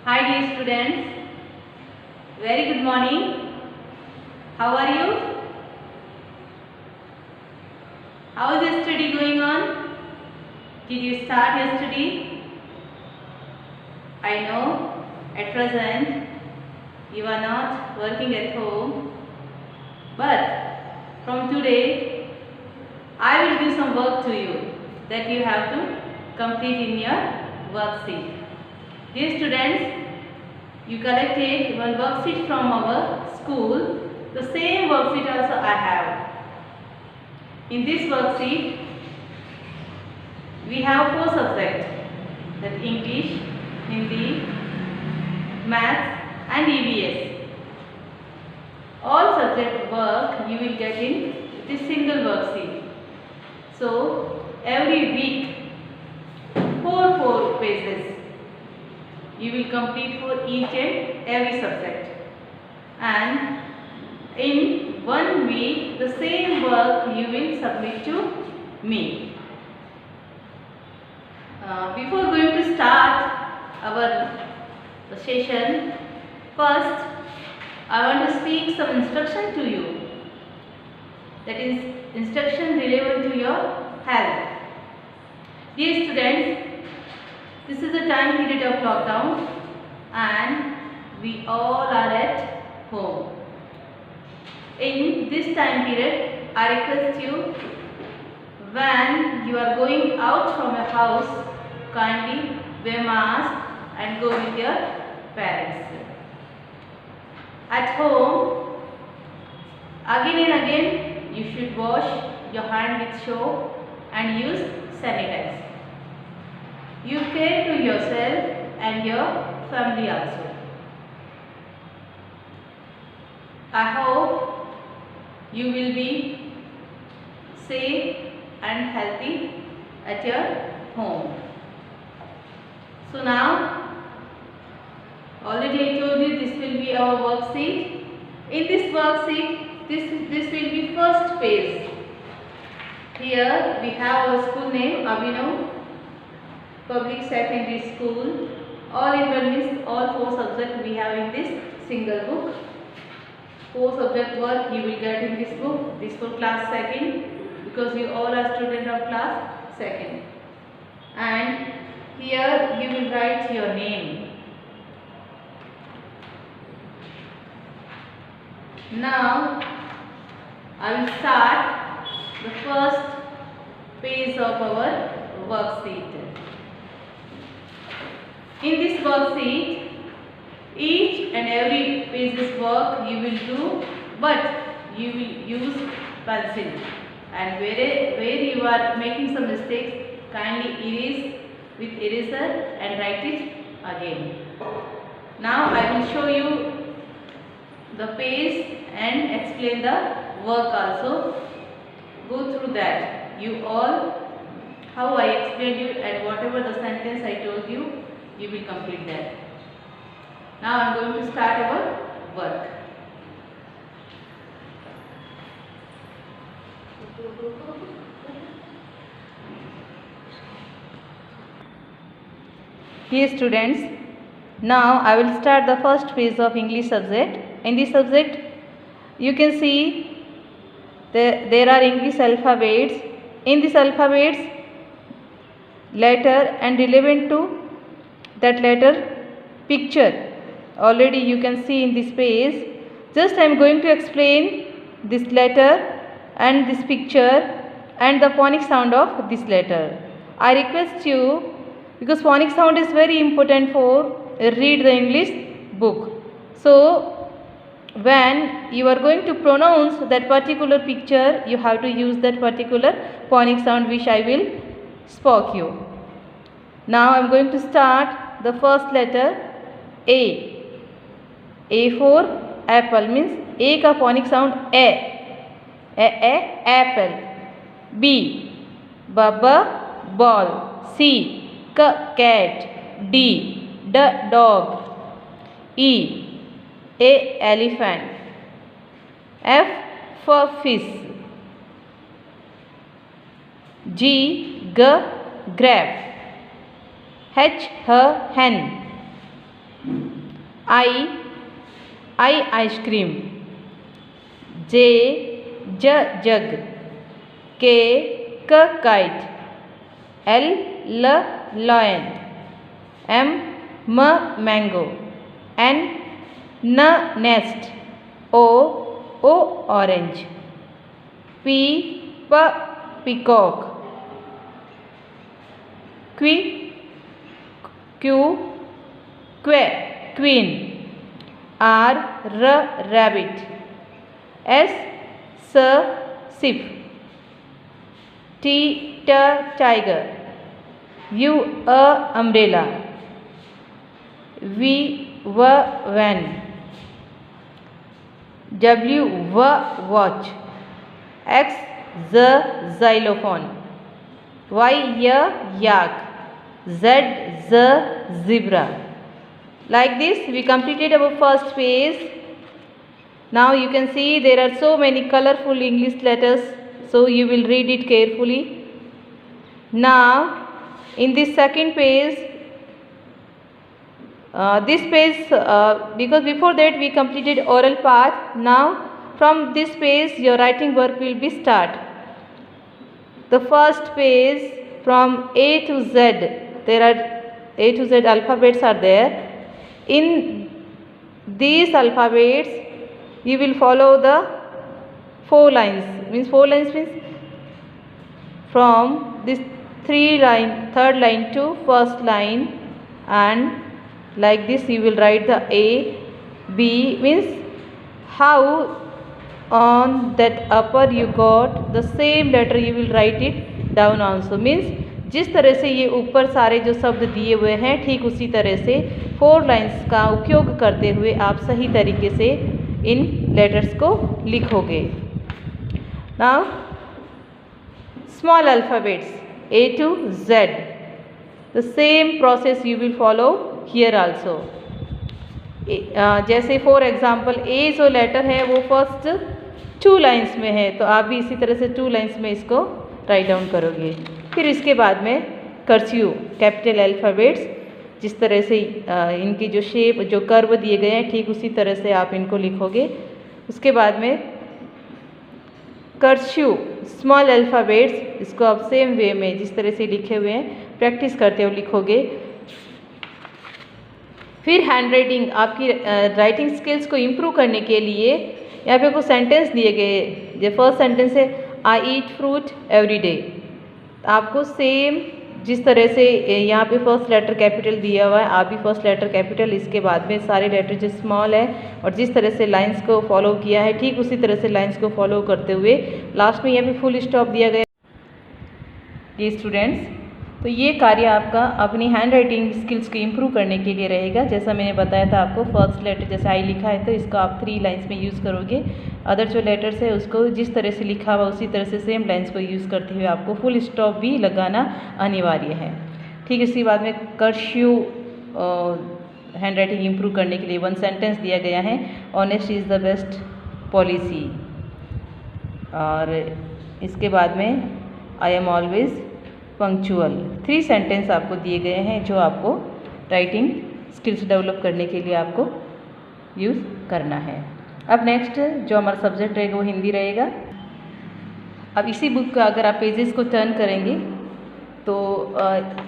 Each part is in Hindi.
Hi dear students, very good morning. How are you? How is your study going on? Did you start your study? I know at present you are not working at home, but from today I will give some work to you that you have to complete in your worksheet. Dear students, you collected one worksheet from our school. The same worksheet also I have. In this worksheet, we have 4 subjects, that English, Hindi, Maths and EVS. All subject work you will get in this single worksheet. So every week 4 pages you will complete for each and every subject, and in 1 week the same work you will submit to me. Before going to start our session, first I want to speak some instruction to you, that is instruction relevant to your health. Dear students, this is the time period of lockdown and we all are at home. In this time period, I request you, when you are going out from your house, kindly wear mask and go with your parents. At home, again and again you should wash your hand with soap and use sanitizer. You care to yourself and your family also. I hope you will be safe and healthy at your home. So now, already I told you this will be our worksheet. In this worksheet, this will be first page. Here we have our school name, Abhinav Public Secondary School. All in one means all 4 subjects we have in this single book. 4 subject work you will get in this book. This for class 2nd, because you all are students of class 2nd. And here you will write your name. Now I will start the first page of our worksheet. In this worksheet, each and every page's work you will do, but you will use pencil, and where you are making some mistakes, kindly erase with eraser and write it again. Now I will show you the page and explain the work also. Go through that. You all, how I explained you and whatever the sentence I told you, you will complete that. Now I am going to start our work. Dear students, now I will start the first page of English subject. In this subject, you can see there are English alphabets. In this alphabets, letter and relevant to that letter, picture. Already you can see in this page. Just I am going to explain this letter and this picture and the phonic sound of this letter. I request you, because phonic sound is very important for read the English book. So when you are going to pronounce that particular picture, you have to use that particular phonic sound which I will spoke you. Now I am going to start the first letter A. A for apple, means A का phonic sound A apple. B Baba ball. C cat. D dog. E elephant. F for fish. G graph. H hen. I ice cream. J jug. K kite. L lion. M mango. N nest. O orange. P peacock. Q queen. R rabbit. S sheep. T tiger. U umbrella. V van. W watch. X xylophone. Y yak. Z zebra. Like this we completed our first page. Now you can see there are so many colorful English letters, so you will read it carefully. Now in this second page, because before that we completed oral part, now from this page your writing work will be start. The first page from A to Z, there are A to Z alphabets are there. In these alphabets you will follow the 4 lines. Means 4 lines means from this 3rd line to first line, and like this you will write the A, B, means how on that upper you got the same letter you will write it down also. Means जिस तरह से ये ऊपर सारे जो शब्द दिए हुए हैं ठीक उसी तरह से 4 लाइन्स का उपयोग करते हुए आप सही तरीके से इन लेटर्स को लिखोगे. Now small alphabets A to Z, the same process you will follow here also. जैसे फॉर एग्जाम्पल A जो लेटर है वो फर्स्ट 2 लाइन्स में है, तो आप भी इसी तरह से 2 लाइन्स में इसको राइट डाउन करोगे. फिर इसके बाद में कर्सिव कैपिटल अल्फ़ाबेट्स, जिस तरह से इनकी जो शेप जो कर्व दिए गए हैं ठीक उसी तरह से आप इनको लिखोगे. उसके बाद में कर्सिव स्मॉल अल्फ़ाबेट्स, इसको आप सेम वे में जिस तरह से लिखे हुए हैं प्रैक्टिस करते हुए लिखोगे. फिर हैंड राइटिंग, आपकी राइटिंग स्किल्स को इम्प्रूव करने के लिए यहाँ पे कुछ सेंटेंस दिए गए. जो फर्स्ट सेंटेंस है आई ईट फ्रूट एवरी डे. आपको सेम जिस तरह से यहाँ पे फर्स्ट लेटर कैपिटल दिया हुआ है, आप भी फर्स्ट लेटर कैपिटल, इसके बाद में सारे लेटर जो स्मॉल है, और जिस तरह से लाइंस को फॉलो किया है ठीक उसी तरह से लाइंस को फॉलो करते हुए लास्ट में यहाँ पे फुल स्टॉप दिया गया. ये स्टूडेंट्स, तो ये कार्य आपका अपनी हैंड राइटिंग स्किल्स को इम्प्रूव करने के लिए रहेगा. जैसा मैंने बताया था आपको, फर्स्ट लेटर जैसे आई लिखा है तो इसको आप 3 लाइन्स में यूज़ करोगे. अदर जो लेटर्स है उसको जिस तरह से लिखा हुआ उसी तरह से सेम लाइन्स को यूज़ करते हुए आपको फुल स्टॉप भी लगाना अनिवार्य है. ठीक, इसी बाद में कर्सिव हैंड राइटिंग इम्प्रूव करने के लिए 1 सेंटेंस दिया गया है, honest is the best policy. और इसके बाद में I am always punctual. 3 sentence आपको दिए गए हैं जो आपको राइटिंग स्किल्स डेवलप करने के लिए आपको यूज़ करना है. अब नेक्स्ट जो हमारा सब्जेक्ट रहेगा वो हिंदी रहेगा. अब इसी बुक का अगर आप पेजेस को टर्न करेंगे तो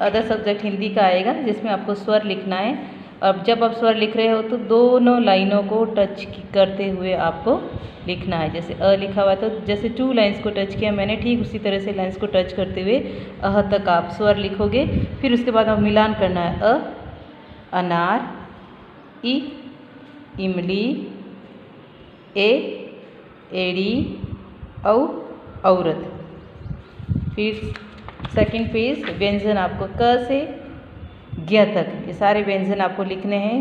अदर सब्जेक्ट हिंदी का आएगा, जिसमें आपको स्वर लिखना है. अब जब आप स्वर लिख रहे हो तो दोनों लाइनों को टच करते हुए आपको लिखना है. जैसे अ लिखा हुआ है तो जैसे 2 लाइन्स को टच किया मैंने, ठीक उसी तरह से लाइन्स को टच करते हुए अह तक आप स्वर लिखोगे. फिर उसके बाद आप मिलान करना है. अ अनार, ई इमली, ए एड़ी, औ औरत. फिर सेकंड पेज व्यंजन आपको क से ज्ञ तक ये सारे व्यंजन आपको लिखने हैं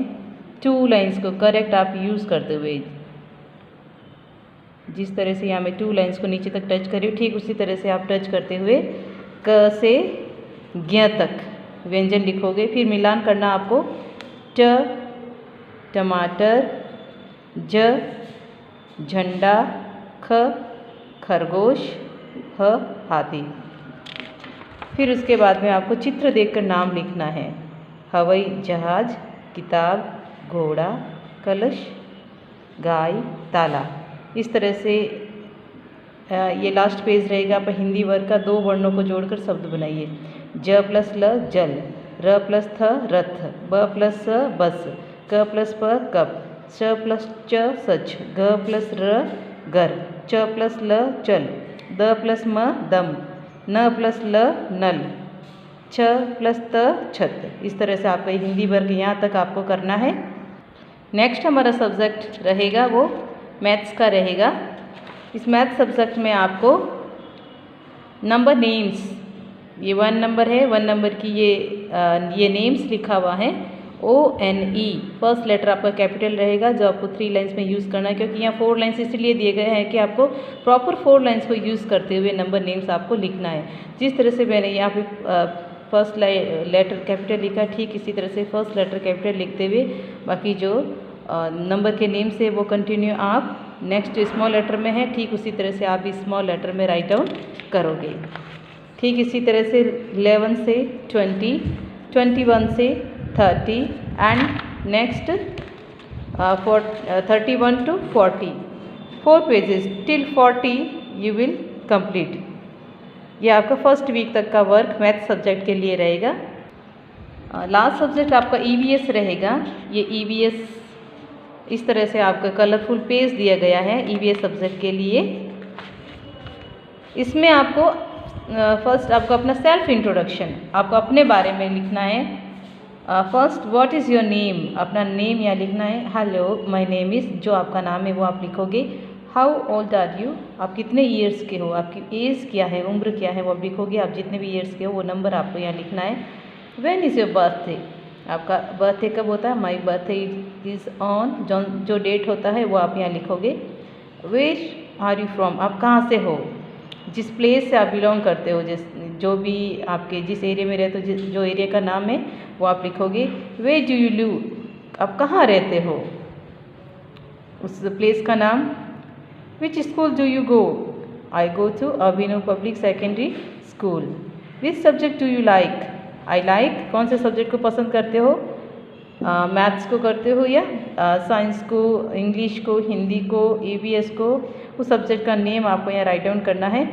2 लाइन्स को करेक्ट आप यूज़ करते हुए. जिस तरह से यहाँ मैं 2 लाइन्स को नीचे तक टच करी ठीक उसी तरह से आप टच करते हुए क से ज्ञ तक व्यंजन लिखोगे. फिर मिलान करना आपको ट टमाटर, ज झंडा, ख खरगोश, ह हाथी. फिर उसके बाद में आपको चित्र देखकर नाम लिखना है. हवाई जहाज, किताब, घोड़ा, कलश, गाय, ताला। इस तरह से ये लास्ट पेज रहेगा। आप हिंदी वर्ग का 2 वर्णों को जोड़कर शब्द बनाइए। ज प्लस ल जल, र प्लस थ रथ, ब प्लस स बस, क प्लस प कप, च प्लस च सच, घ प्लस र घर, च प्लस ल चल, द प्लस म दम, न प्लस ल नल, छ प्लस त छत। इस तरह से आपका हिंदी वर्ग यहाँ तक आपको करना है। नेक्स्ट हमारा सब्जेक्ट रहेगा वो मैथ्स का रहेगा। इस मैथ सब्जेक्ट में आपको नंबर नेम्स, ये 1 नंबर है, 1 नंबर की ये नेम्स लिखा हुआ है ONE। फर्स्ट लेटर आपका कैपिटल रहेगा जो आपको 3 लाइन्स में यूज़ करना है, क्योंकि यहाँ 4 लाइन्स इसलिए दिए गए हैं कि आपको प्रॉपर 4 लाइन्स को यूज़ करते हुए नंबर नेम्स आपको लिखना है। जिस तरह से मैंने यहाँ पे फर्स्ट लेटर कैपिटल लिखा, ठीक इसी तरह से फर्स्ट लेटर कैपिटल लिखते हुए बाकी जो नंबर के नेम से वो कंटिन्यू आप नेक्स्ट स्मॉल लेटर में है, ठीक उसी तरह से आप भी स्मॉल लेटर में राइट डाउन करोगे। ठीक इसी तरह से 11 से 20, 21 से 30 and next 31 to 40, 4 pages till 40 you will complete. ये आपका फर्स्ट वीक तक का वर्क मैथ सब्जेक्ट के लिए रहेगा। लास्ट सब्जेक्ट आपका EVS रहेगा। ये EVS इस तरह से आपका कलरफुल पेज दिया गया है EVS सब्जेक्ट के लिए। इसमें आपको फर्स्ट आपको अपना सेल्फ इंट्रोडक्शन, आपको अपने बारे में लिखना है। First what is your name, अपना नेम यहाँ लिखना है। हेलो माय नेम इज़, जो आपका नाम है वो आप लिखोगे। हाउ ओल्ड आर यू, आप कितने ईयर्स के हो, आपकी एज क्या है, उम्र क्या है वो आप लिखोगे। आप जितने भी ईयर्स के हो वो नंबर आपको यहाँ लिखना है। व्हेन इज़ योर बर्थडे, आपका बर्थडे कब होता है। माई बर्थडे इज़ ऑन, जो डेट होता है वो आप यहाँ लिखोगे। वेयर आर यू फ्रॉम, आप कहाँ से हो, जिस प्लेस से आप बिलोंग करते हो, जो भी आपके जिस एरिया में रहते हो, जो एरिया का नाम है वो आप लिखोगे। वेयर डू यू लिव, आप कहाँ रहते हो, उस प्लेस का नाम। Which school do you go, I go to Abhinav public secondary school. Which subject do you like, I like, कौन से सब्जेक्ट को पसंद करते हो, मैथ्स को करते हो या साइंस को, इंग्लिश को, हिंदी को, EVS को, उस सब्जेक्ट का नेम आपको यहाँ राइट डाउन करना है।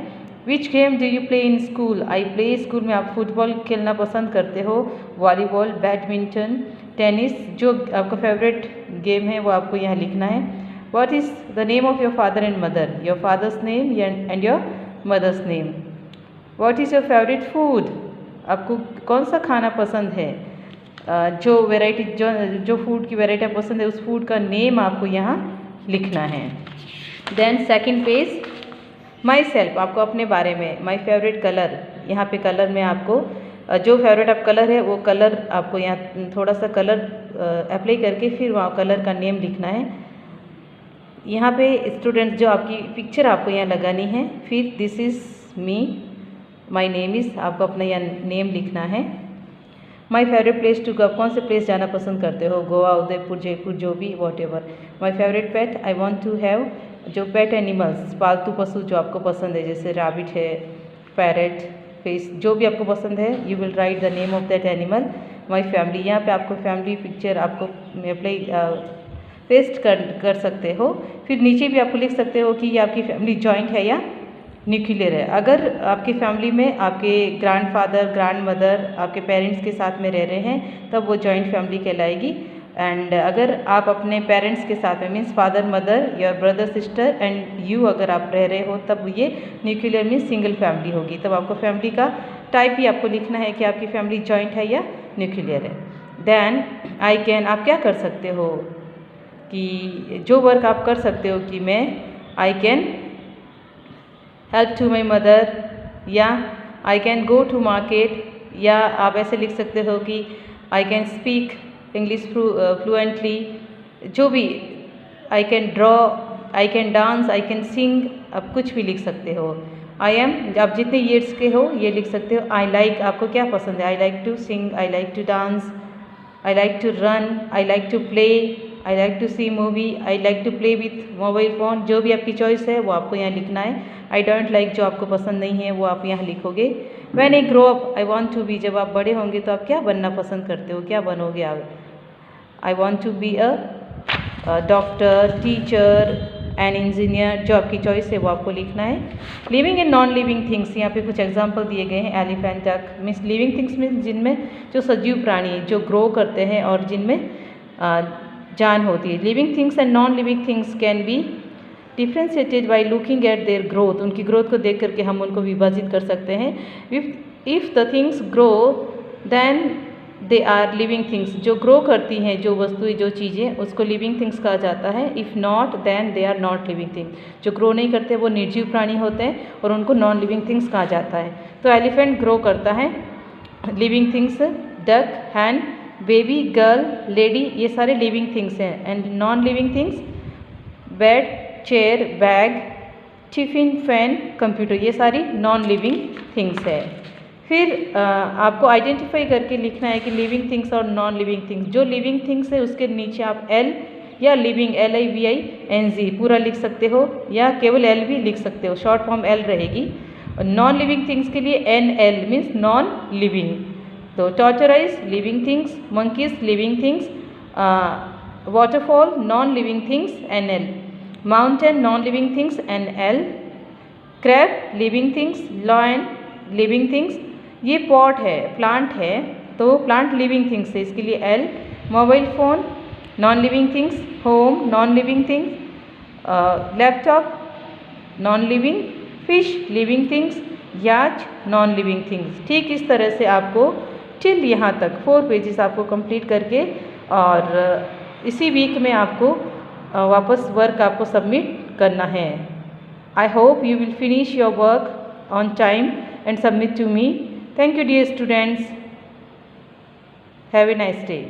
Which game do you play in school, I play, school में आप फुटबॉल खेलना पसंद करते हो, वॉलीबॉल, बैडमिंटन, टेनिस, जो आपका फेवरेट गेम है वो आपको यहाँ लिखना है। What is the name of your father and mother, your father's name and your mother's name. What is your favourite food, आपको कौन सा खाना पसंद है, जो वैरायटी जो फूड की वैरायटी पसंद है उस फूड का नेम आपको यहाँ लिखना है। Then second page myself, आपको अपने बारे में। माई फेवरेट कलर, यहाँ पे कलर में आपको जो फेवरेट आप कलर है वो कलर आपको यहाँ थोड़ा सा कलर अप्लाई करके फिर वहाँ कलर का नेम लिखना है। यहाँ पे स्टूडेंट जो आपकी पिक्चर आपको यहाँ लगानी है। फिर this is me, my name is, आपको अपना यहाँ नेम लिखना है। My favourite place to go, आप कौन से प्लेस जाना पसंद करते हो, गोवा, उदयपुर, जयपुर, जो भी whatever. My favourite pet, I want to have, जो पेट एनिमल्स, पालतू पशु जो आपको पसंद है, जैसे रैबिट है, पैरेट, फिश, जो भी आपको पसंद है, you will write the name of that animal. My family, यहाँ पे आपको फैमिली पिक्चर आपको अप्लाई पेस्ट कर सकते हो। फिर नीचे भी आपको लिख सकते हो कि ये आपकी फैमिली जॉइंट है या न्यूक्लियर है। अगर आपकी फैमिली में आपके ग्रैंडफादर, ग्रैंडमदर आपके पेरेंट्स के साथ में रह रहे हैं तब वो जॉइंट फैमिली कहलाएगी। एंड अगर आप अपने पेरेंट्स के साथ में means father, mother, your brother, sister and you अगर आप रह रहे हो तब ये न्यूक्लियर मीन्स सिंगल फैमिली होगी। तब आपको फैमिली का टाइप ही आपको लिखना है कि आपकी फैमिली जॉइंट है या न्यूक्लियर है। देन आई कैन, आप क्या कर सकते हो, कि जो वर्क आप कर सकते हो कि मैं I can help to my mother, या I can go to market, या आप ऐसे लिख सकते हो कि I can speak English fluently, जो भी, I can draw, I can dance, I can sing, आप कुछ भी लिख सकते हो। आई एम, आप जितने ईयर्स के हो ये लिख सकते हो। आई लाइक, आपको क्या पसंद है, I like to sing, I like to dance, I like to run, I like to play, I like to see movie, I like to play with mobile phone, जो भी आपकी चॉइस है वो आपको यहाँ लिखना है। आई डोंट लाइक, जो आपको पसंद नहीं है वो आप यहाँ लिखोगे। When I grow up I want to be, जब आप बड़े होंगे तो आप क्या बनना पसंद करते हो, क्या बनोगे आप। I want to be a doctor, teacher and engineer, जो आपकी चॉइस है वो आपको लिखना है। Living and non living things, यहाँ पे कुछ एग्जांपल दिए गए हैं। Elephant, duck means living things means जिनमें जो सजीव प्राणी जो ग्रो करते हैं और जिनमें जान होती है। Living things and non living things can be differentiated by looking at their growth, उनकी ग्रोथ को देख करके हम उनको विभाजित कर सकते हैं। If the things grow then they are living things, जो ग्रो करती हैं जो वस्तुएं जो चीज़ें उसको लिविंग थिंग्स कहा जाता है। If not then they are not living things, जो ग्रो नहीं करते वो निर्जीव प्राणी होते हैं और उनको नॉन लिविंग थिंग्स कहा जाता है। तो एलिफेंट ग्रो करता है, लिविंग थिंग्स डक, हैन, बेबी, गर्ल, लेडी, ये सारे लिविंग थिंग्स हैं। And non living things bed, chair, bag, tiffin, fan, computer, ये सारी नॉन लिविंग थिंग्स है। फिर आपको आइडेंटिफाई करके लिखना है कि लिविंग थिंग्स और नॉन लिविंग थिंग्स। जो लिविंग थिंग्स है उसके नीचे आप एल या लिविंग LIVING पूरा लिख सकते हो या केवल एल भी लिख सकते हो, शॉर्ट फॉर्म एल रहेगी। और नॉन लिविंग थिंग्स के लिए NL मीन्स नॉन लिविंग। तो tortoise living things, monkeys living things, waterfall non living things NL, mountain non living things NL, crab living things, lion living things. ये पॉट है, प्लांट है, तो प्लांट लिविंग थिंग्स है, इसके लिए L। Mobile phone non living things, home non living things, laptop non living, fish living things, yacht non living things. ठीक इस तरह से आपको टिल यहाँ तक 4 पेजेस आपको कंप्लीट करके और इसी वीक में आपको वापस वर्क आपको सबमिट करना है। I hope you will finish your work on time and submit to me. Thank you dear students. Have a nice day.